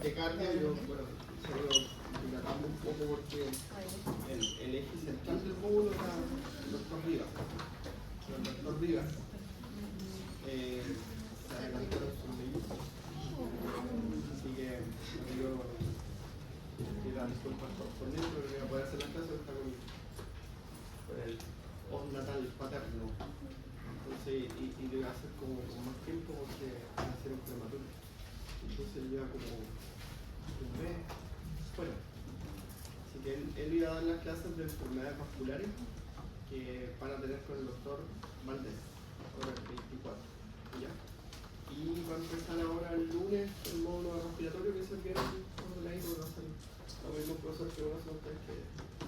taquicardia, yo, bueno, solo dilatando un poco porque el eje central del módulo era el doctor Rivas. El doctor Rivas se adelantaron sus mellizos. Así que yo pido disculpas por él, pero voy a poder hacer las clases, está con el postnatal paterno. Entonces, y lo iba a hacer como con más tiempo porque va a ser un prematuro. Entonces lleva como un mes fuera. Así que él iba a dar las clases de enfermedades vasculares que van a tener con el doctor Valdés, ahora el 24. ¿Ya? Y va a empezar ahora el lunes el módulo respiratorio, que es el viernes ordenadito, que va a ser los mismos profesores que conocen ustedes, que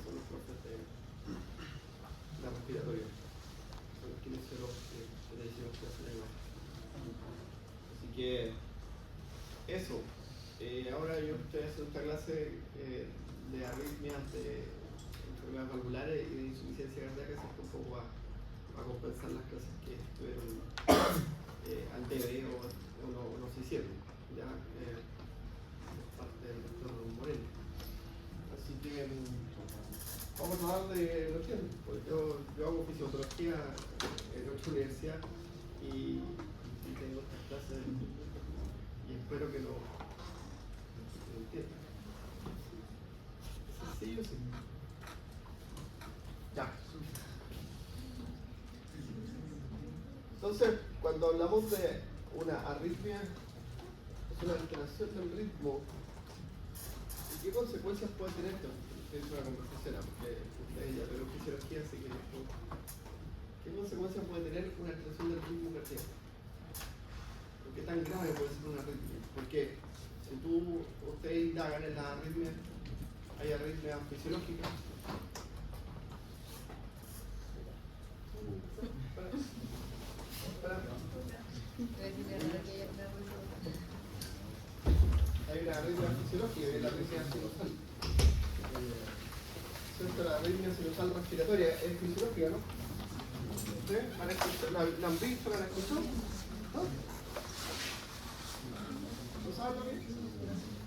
son los profes de la respiratoria. Son los kinesiólogos que le decimos que hacen ahí. Así que eso. Ahora yo estoy haciendo esta clase de arritmias, de enfermedades valvulares y de insuficiencia cardíaca, así que un poco a compensar las clases que estuvieron al debe o no se hicieron, ya por parte del doctor Moreno. Así que vamos a hablar de lo que pues yo hago fisiotología en otra universidad y tengo estas clases y espero que lo entiendan. ¿Es sencillo? Sí. Ya. Entonces, cuando hablamos de una arritmia, es una alteración del ritmo. ¿Y qué consecuencias puede tener esto? Es una conversación, porque ustedes ya vieron fisiología, así que ¿qué consecuencias puede tener una alteración del ritmo cardíaco? ¿Qué tan grave puede ser una arritmia? Porque si ustedes indagan en las arritmias, hay arritmias fisiológicas. Hay una arritmia fisiológica y la arritmia sinusal. La arritmia sinusal respiratoria es fisiológica, ¿no? ¿Sí? ¿La han visto? ¿La han escuchado? ¿No? ¿No saben lo que es?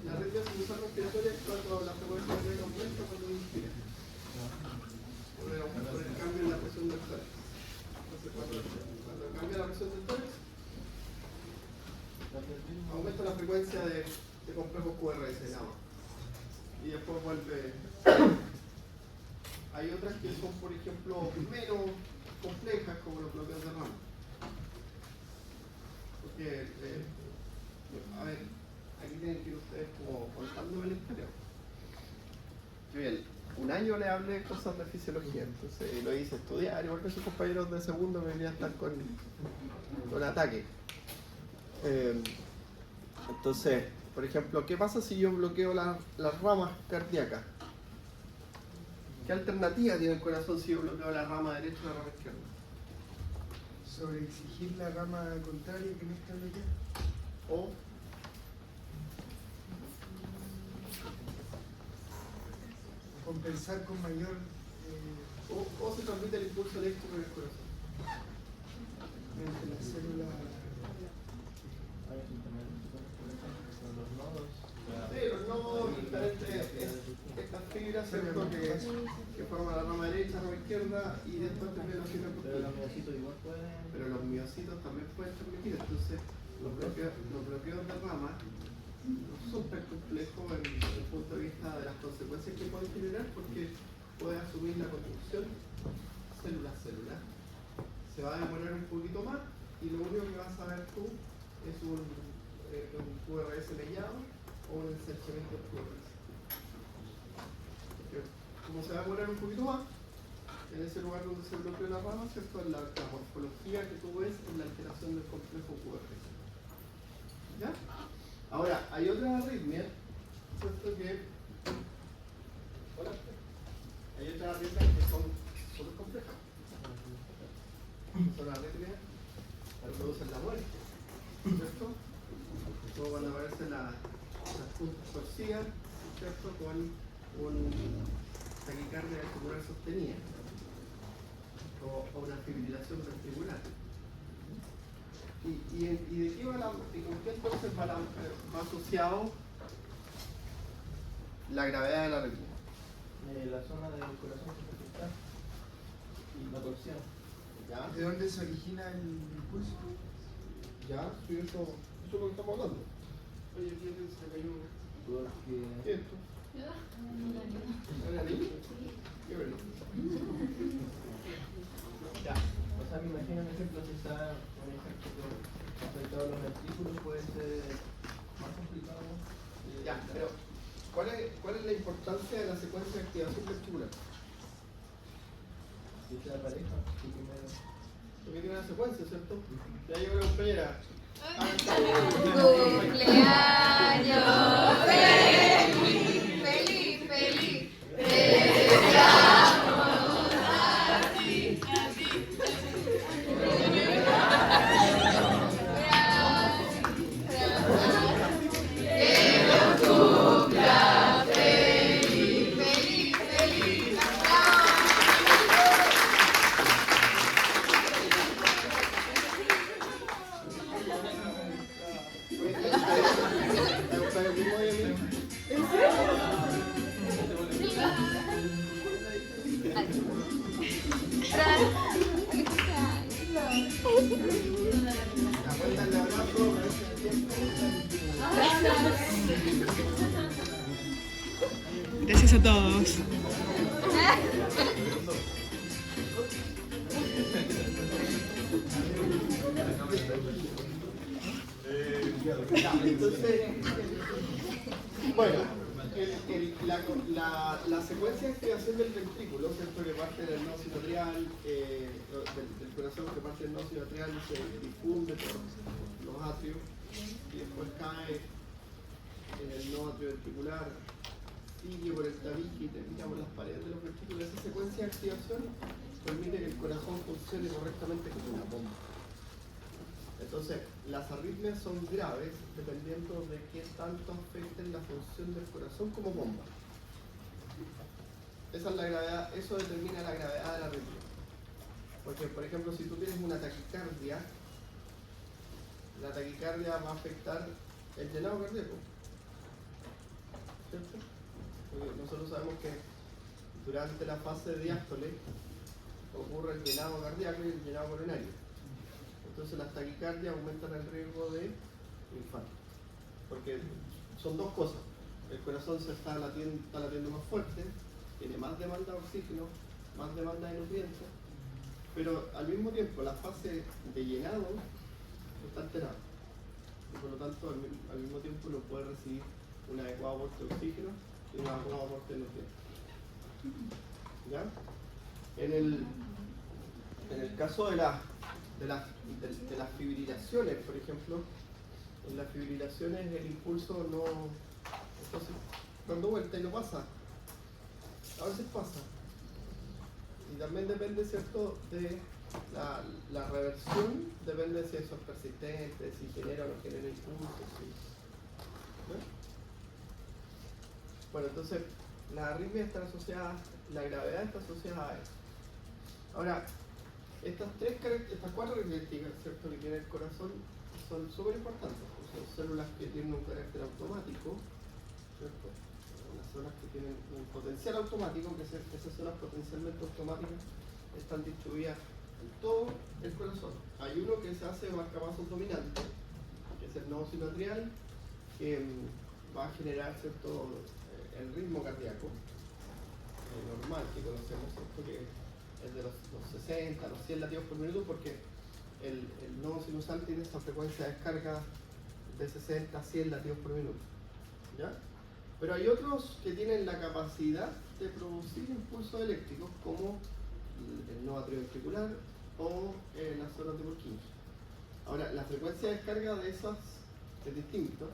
La arritmia sinusal respiratoria es cuando la frecuencia cardíaca aumenta cuando inspira. Por el cambio en la presión del tórax. Entonces, cuando cambia la presión del tórax, aumenta la frecuencia de complejos QRS en agua. Y después vuelve. Hay otras que son, por ejemplo, menos complejas, como los bloqueos de rama. Porque, a ver, aquí tienen que ir ustedes como contándome la historia. Yo un año le hablé de cosas de fisiología, entonces lo hice estudiar, igual que sus compañeros de segundo me venían a estar con ataque. Entonces, por ejemplo, ¿qué pasa si yo bloqueo las ramas cardíacas? ¿Qué alternativa tiene el corazón si yo bloqueo la rama derecha o la rama izquierda? Sobreexigir la rama contraria que no está bloqueada. O compensar con mayor. ¿Cómo se transmite el impulso eléctrico en el corazón? Mediante la célula. Sí, los nodos diferentes, estas fibras, ¿cierto? Que forman la rama derecha, la rama izquierda y después también los fibras. Pero los miocitos igual pueden. Pero los miocitos también pueden transmitir, entonces los bloqueos de rama no son tan complejos desde el punto de vista de las consecuencias que pueden generar, porque puede asumir la construcción célula-célula. Se va a demorar un poquito más y lo único que vas a ver tú es un QRS mellado o un ensanchamiento del QRS. Porque como se va a demorar un poquito más, en ese lugar donde se bloqueó la rama, ¿cierto? La morfología que tú ves es la alteración del complejo QRS. ¿Ya? Ahora, hay otras arritmias, ¿cierto? Hay otras arritmias que son súper complejas. Son arritmias que producen la muerte, ¿cierto? Como cuando aparecen las puntas torcidas, ¿cierto? Con un taquicardia ventricular sostenida o una fibrilación ventricular. ¿Y de qué va con qué entonces va asociado la gravedad de la arritmia? La zona del corazón que se afecta y la torsión. ¿Ya? ¿De dónde se origina el impulso? ¿Ya? Sí, eso es lo que estamos hablando. Oye, ¿quién se le cayó? Porque ¿Esto? ¿Era niño? Qué bueno. Ya. o sea, me imagino, por ejemplo, si está un ejemplo afectado a los ventrículos, puede ser más complicado. Ya, pero ¿cuál es la importancia de la secuencia de activación ventricular? Si sea pareja, sí, primero. Porque tiene una secuencia, ¿cierto? Ya llegó la compañera. Cumpleaños feliz, feliz, feliz. Te deseamos a ti, a ti. Que nos cumpla feliz, feliz, feliz. Gracias a todos. Entonces, bueno, la secuencia de activación del ventrículo, ¿cierto? Que parte del nodo sinoatrial, del corazón que parte del nodo sinoatrial y se difunde por los atrios y después cae en el nodo atrioventricular, sigue por el tabique y termina por las paredes de los ventrículos. Esa secuencia de activación permite que el corazón funcione correctamente como una bomba. Entonces, las arritmias son graves dependiendo de qué tanto afecten la función del corazón como bomba. Esa es la gravedad, eso determina la gravedad de la arritmia. Porque, por ejemplo, si tú tienes una taquicardia, la taquicardia va a afectar el llenado cardíaco. ¿Cierto? Porque nosotros sabemos que durante la fase de diástole ocurre el llenado cardíaco y el llenado coronario. Entonces las taquicardias aumentan el riesgo de infarto. Porque son dos cosas. El corazón se está latiendo más fuerte, tiene más demanda de oxígeno, más demanda de nutrientes, pero al mismo tiempo la fase de llenado está alterada. Y por lo tanto al mismo tiempo no puede recibir un adecuado aporte de oxígeno y un adecuado aporte de nutrientes. ¿Ya? En el caso de las fibrilaciones, por ejemplo, en las fibrilaciones el impulso no, entonces, dando vuelta y no pasa. A veces pasa. Y también depende, ¿cierto?, de la reversión, depende de si eso es persistente, de si genera o no genera impulso. ¿No? Bueno, entonces, las arritmias están asociadas, la gravedad está asociada a eso. Ahora, estas cuatro características, ¿cierto?, que tiene el corazón son súper importantes. Son células que tienen un carácter automático, ¿cierto? Unas células que tienen un potencial automático, que esas células potencialmente automáticas están distribuidas en todo el corazón. Hay uno que se hace marcapasos dominante, que es el nodo sinoatrial, que va a generar, ¿cierto?, el ritmo cardíaco normal que conocemos, ¿cierto?, que es de los 60, los 100 latidos por minuto, porque el nodo sinusal tiene esta frecuencia de descarga de 60 a 100 latidos por minuto. ¿Ya? Pero hay otros que tienen la capacidad de producir impulsos eléctricos, como el nodo atrioventricular o las zonas de Purkinje. Ahora, la frecuencia de descarga de esas es distinta,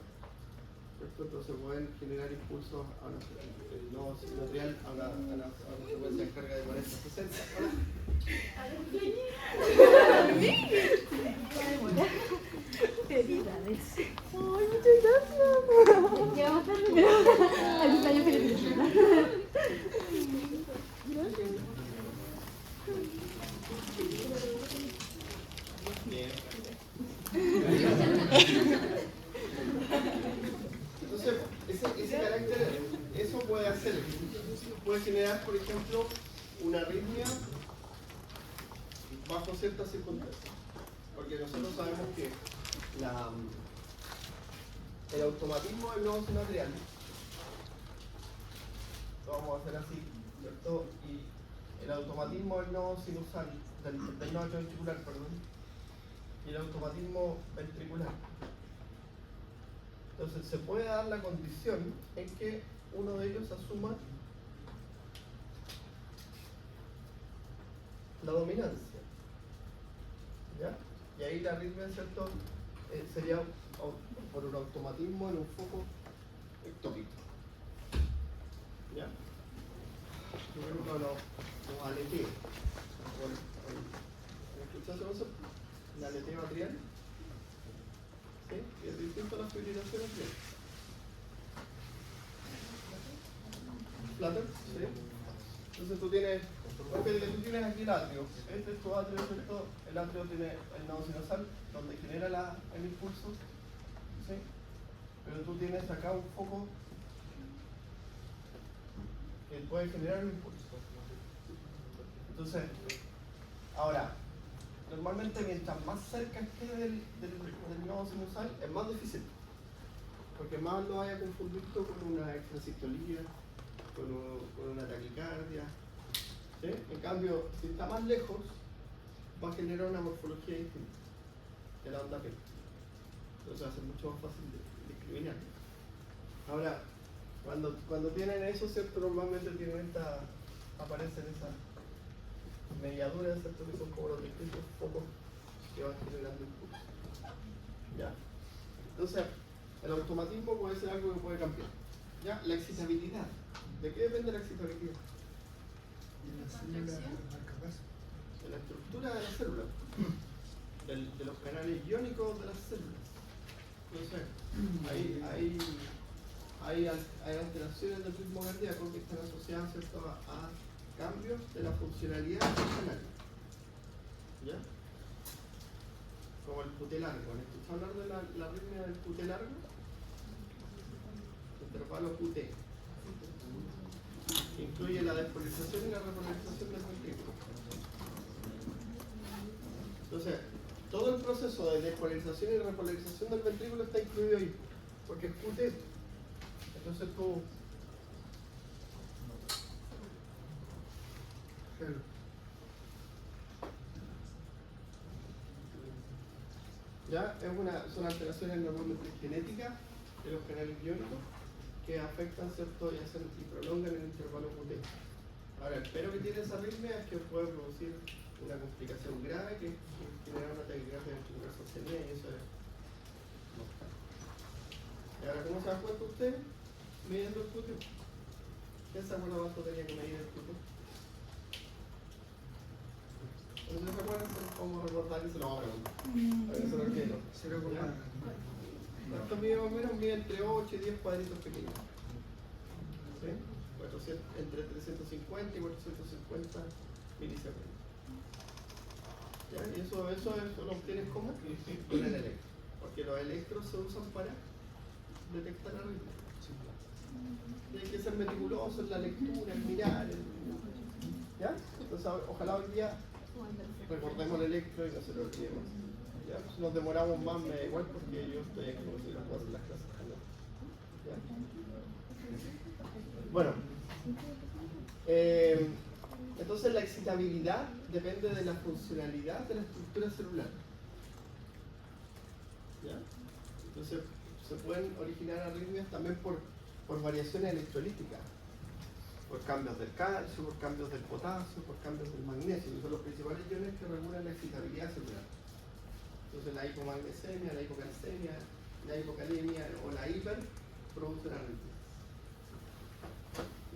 ¿cierto? Entonces pueden generar impulsos el nodo sinoatrial a una frecuencia de descarga de 40 a 60. Felicidades. Ay, muchas gracias. Ya va a estar al cumpleaños feliz. Entonces, ese carácter, eso puede hacer, puede generar, por ejemplo, una arritmia bajo ciertas circunstancias. Porque nosotros sabemos que el automatismo del nodo sinoatrial, lo vamos a hacer así, ¿cierto? Y el automatismo del nodo sinusal, del nodo atrioventricular, perdón, y el automatismo ventricular. Entonces se puede dar la condición en que uno de ellos asuma la dominancia, ¿ya? Y ahí la arritmia, ¿cierto? Sería por un automatismo en un foco ectópico, ¿ya? Yo creo que los aleteos, ¿escuchaste eso? El aleteo atrial, ¿sí? Y es distinto a la fibrilación atrial. Flutter, ¿sí? Entonces tú tienes aquí el atrio. Este es tu atrio, ¿cierto? El atrio tiene el nodo sinusal, donde genera el impulso, ¿sí? Pero tú tienes acá un foco que puede generar un impulso. Entonces, ahora, normalmente mientras más cerca esté del nodo sinusal, es más difícil. Porque más lo vaya a confundir tú con una extrasistolía, con una taquicardia, ¿sí? En cambio, si está más lejos, va a generar una morfología distinta de la onda P. Entonces va a ser mucho más fácil de discriminar. Ahora, cuando tienen eso, ¿cierto? Normalmente tienen aparecen esas mediaduras, ¿cierto? Que son como los distintos focos que van generando impulso. ¿Ya? Entonces, el automatismo puede ser algo que puede cambiar. ¿Ya? La excitabilidad. ¿De qué depende la excitabilidad? Y la célula capaz. De la estructura de la célula, de los canales iónicos de las células. Entonces, hay alteraciones del ritmo cardíaco que están asociadas, ¿cierto?, a cambios de la funcionalidad del canal. ¿Ya? Como el QT largo. ¿Han escuchado hablar de la arritmia del QT largo? Intervalo QT. Incluye la despolarización y la repolarización del ventrículo. Entonces, todo el proceso de despolarización y repolarización del ventrículo está incluido ahí, porque es QT. Entonces tú... ¿Ya? Son alteraciones normalmente genéticas de los canales iónicos que afectan, ¿cierto? Y prolongan el intervalo QT. Ahora, el pero que tiene esa arritmia es que puede producir una complicación grave que es generar una taquicardia ventricular sostenida, y eso es mortal. Y ahora, ¿cómo se da cuenta usted? Midiendo el QT. ¿Quién se acuerda cuánto tenía que medir el QT? ¿No se acuerdan? Vamos a recordar que se lo vamos a preguntar. A ver, eso lo quiero. 0,4. Esto mide más o menos entre 8 y 10 cuadritos pequeños. ¿Sí? Entre 350 y 450 milisegundos. ¿Ya? Y eso lo obtienes como con el electro. Porque los electros se usan para detectar arritmia. Tienes que ser meticuloso en la lectura, en mirar. ¿Ya? Entonces, ojalá hoy día recordemos el electro y no se lo olvidemos. ¿Ya? Si nos demoramos más, me da igual porque yo estoy aquí como si las cosas las clases. ¿Ya? Bueno, entonces la excitabilidad depende de la funcionalidad de la estructura celular. ¿Ya? Entonces se pueden originar arritmias también por variaciones electrolíticas, por cambios del calcio, por cambios del potasio, por cambios del magnesio, que son los principales iones que regulan la excitabilidad celular. Entonces la hipomagnesemia, la hipocalcemia, la hipocalemia o la hiper producen arritmias.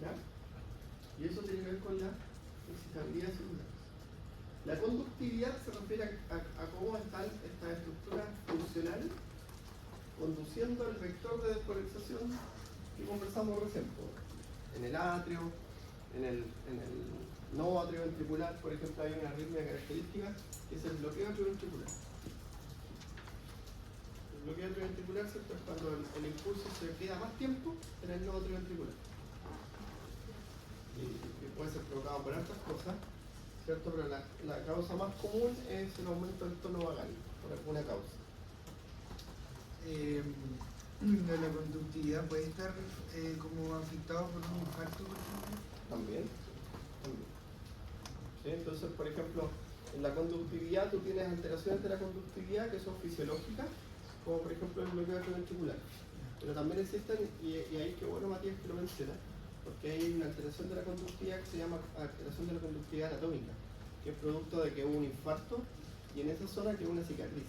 ¿Ya? Y eso tiene que ver con la excitabilidad celular. La conductividad se refiere a cómo está esta estructura funcional conduciendo el vector de despolarización que conversamos recién. En el atrio, en el nodo atrioventricular, por ejemplo, hay una arritmia característica que es el bloqueo atrioventricular. El bloqueo atrioventricular, ¿cierto?, es cuando el impulso se queda más tiempo en el nodo atrioventricular. que puede ser provocado por otras cosas, ¿cierto? Pero la causa más común es el aumento del tono vagal, por alguna causa. La conductividad puede estar como afectado por un infarto, por ejemplo. También. ¿Sí? Entonces, por ejemplo, en la conductividad tú tienes alteraciones de la conductividad que son fisiológicas, como por ejemplo el bloqueo atrioventricular. Pero también existen, y ahí qué bueno Matías que lo menciona, porque hay una alteración de la conductividad que se llama alteración de la conductividad anatómica, que es producto de que hubo un infarto y en esa zona quedó una cicatriz.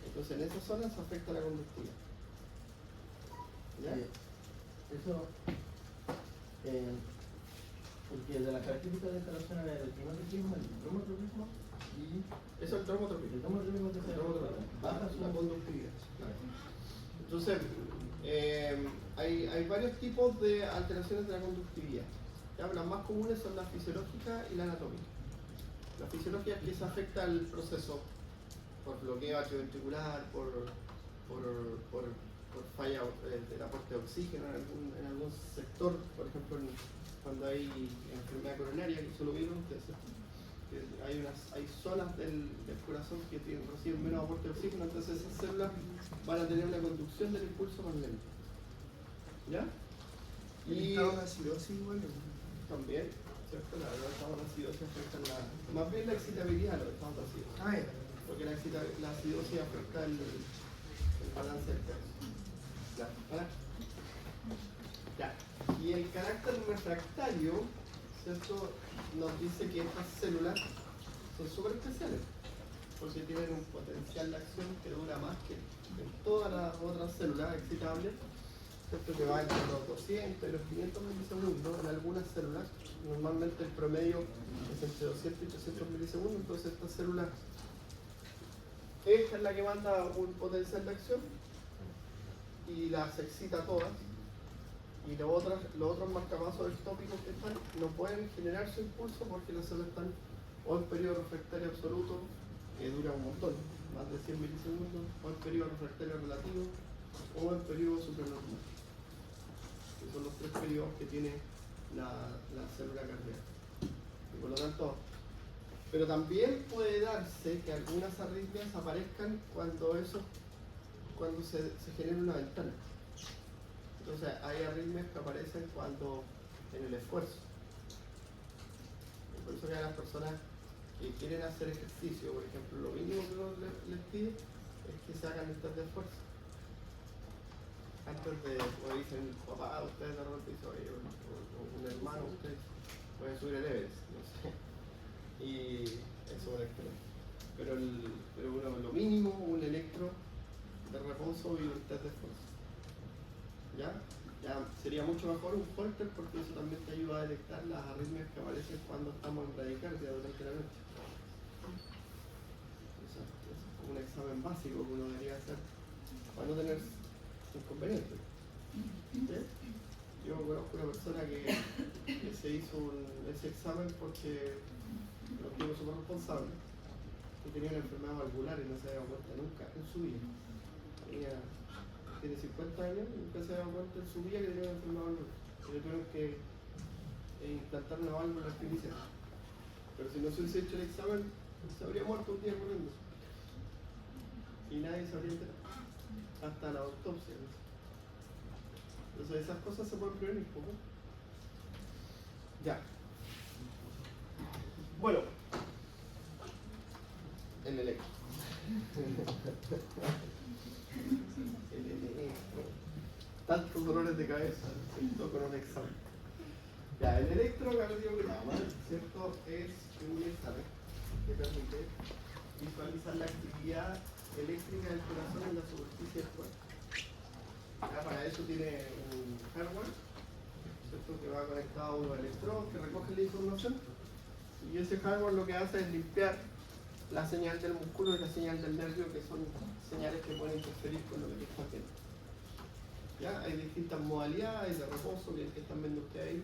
Entonces en esa zona se afecta la conductividad. ¿Ya? Eso, porque de las características de instalación era el climatropismo, el dromotropismo y Eso es el traumotropismo. el dromotropismo que se Baja la conductividad. Claro. Entonces, hay varios tipos de alteraciones de la conductividad. ¿Ya? Las más comunes son la fisiológica y la anatómica. La fisiológica es que se afecta el proceso por bloqueo atrioventricular, por falla del aporte de oxígeno en algún sector, por ejemplo, cuando hay enfermedad coronaria, que eso lo vieron ustedes, que hay zonas del corazón que reciben menos aporte de oxígeno, entonces esas células van a tener una conducción del impulso más lenta. ¿Ya? El estado de acidosis igual. También, ¿cierto? Los estados de acidosis afectan más bien la excitabilidad de los estados de acidosis. Porque la acidosis afecta el balance del peso. ¿Ya? ¿Para? Ya. Y el carácter refractario, ¿cierto? Nos dice que estas células son súper especiales, porque tienen un potencial de acción que dura más que en todas las otras células excitables, ¿cierto? Que va entre los 200 y los 500 milisegundos en algunas células. Normalmente el promedio es entre 200 y 300 milisegundos, entonces estas células, esta es la que manda un potencial de acción y las excita todas, y los otros marcapasos ectópicos que están no pueden generar su impulso porque las células están o en periodo refractario absoluto, que dura un montón, más de 100 milisegundos, o en periodo refractario relativo, o en periodo supernormal, que son los tres periodos que tiene la célula cardíaca. Y por lo tanto, pero también puede darse que algunas arritmias aparezcan cuando se genera una ventana. Entonces hay arritmias que aparecen cuando en el esfuerzo. Por eso que a las personas que quieren hacer ejercicio, por ejemplo, lo mínimo que uno les pide es que se hagan el test de esfuerzo. Antes de, como dicen, papá, ustedes de repente dicen, oye, o un hermano, ustedes pueden subir el Everest, no sé. Y eso es excelente. Pero bueno, lo mínimo, un electro de reposo y un test de esfuerzo. ¿Ya? Ya sería mucho mejor un Holter porque eso también te ayuda a detectar las arritmias que aparecen cuando estamos en bradicardia durante la noche. Eso es como un examen básico que uno debería hacer para no tener inconvenientes. ¿Sí? Yo conozco una persona que se hizo ese examen porque lo tuvo súper responsable, que tenía una enfermedad valvular y no se había dado cuenta nunca en su vida. Tiene 50 años y nunca se había dado cuenta en su vida que tenía una enfermedad valvular. Y le tuvieron que implantar una válvula artificial. Pero si no se hubiese hecho el examen, se habría muerto un día corriendo. Y nadie se habría enterado. Hasta la autopsia. ¿No? Entonces esas cosas se pueden prevenir, ¿no? Ya. Bueno. El electro. El electro. Tantos dolores de cabeza, ¿cierto? Con un examen. Ya, el electrocardiograma, ¿cierto? Es un examen que permite visualizar la actividad eléctrica del corazón en la superficie del cuerpo. Ya, para eso tiene un hardware, ¿cierto? Que va conectado a unos electrodos que recogen la información, y ese hardware lo que hace es limpiar la señal del músculo y la señal del nervio, que son señales que pueden interferir con lo que está haciendo. ¿Ya? Hay distintas modalidades de reposo, que están viendo ustedes ahí,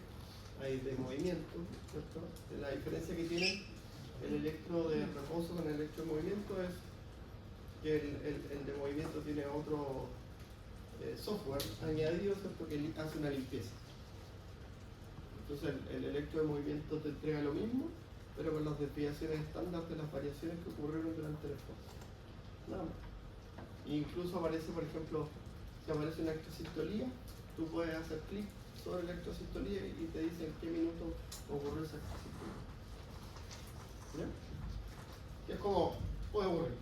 hay de movimiento, ¿cierto? La diferencia que tiene el electro de reposo con el electro de movimiento es que el de movimiento tiene otro software añadido, ¿cierto? Que hace una limpieza. Entonces el electro de movimiento te entrega lo mismo, pero con las desviaciones estándar de las variaciones que ocurrieron durante el esfuerzo. Nada más. Incluso aparece, por ejemplo, si aparece una electrosistolía, tú puedes hacer clic sobre la electrosistolía y te dice en qué minuto ocurrió esa electrosistolía. ¿Ya? Que es como puede ocurrir.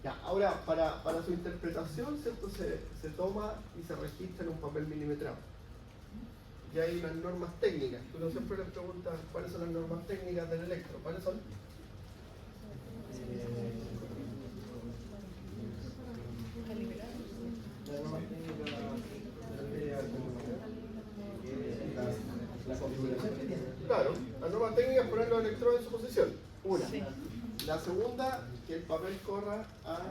Ya, ahora, para su interpretación, ¿cierto? Se toma y se registra en un papel milimetrado. Y hay unas normas técnicas. Uno siempre le pregunta cuáles son las normas técnicas del electro. ¿Cuáles son? La norma técnica se refiere a la configuración que tiene. Claro, la norma técnica es poner los electrones en su posición. Una. La segunda, que el papel corra a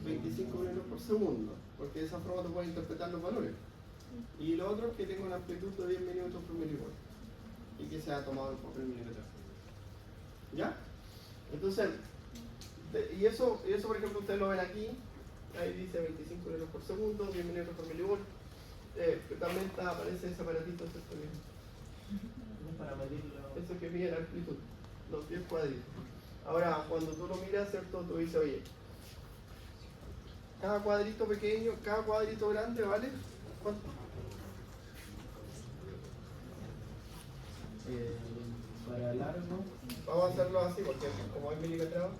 25 minutos por segundo, porque de esa forma tú puedes interpretar los valores. Y lo otro es que tenga una amplitud de 10 minutos por milivolt y que sea tomado el papel milimetrado. ¿Ya? Entonces, y eso por ejemplo ustedes lo ven aquí, ahí dice 25 minutos por segundo, 10 minutos por milivolt. También aparece ese aparatito, ¿cierto? Para medirlo. Eso que mide la amplitud, los 10 cuadritos. Ahora, cuando tú lo miras, ¿cierto? Tú dices, oye, cada cuadrito pequeño, cada cuadrito grande, ¿vale? ¿Cuánto? Para largo. Vamos a hacerlo así, porque como hay milimetrado.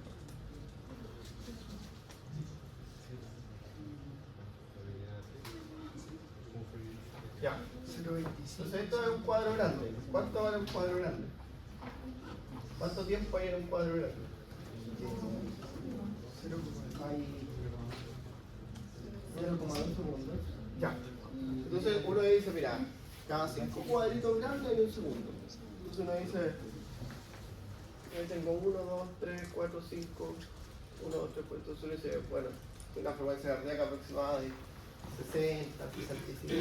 Ya. 0.25. Entonces esto es un cuadro grande. ¿Cuánto vale un cuadro grande? ¿Cuánto tiempo hay en un cuadro grande? 0.25. Hay 0,2 segundos. Ya. Entonces uno dice, mira, cada 5 cuadritos grandes hay un segundo. Entonces uno dice, yo tengo 1, 2, 3, 4, 5, 1, 2, 3, 4, entonces uno dice, bueno, una frecuencia cardíaca aproximada de 60, 65.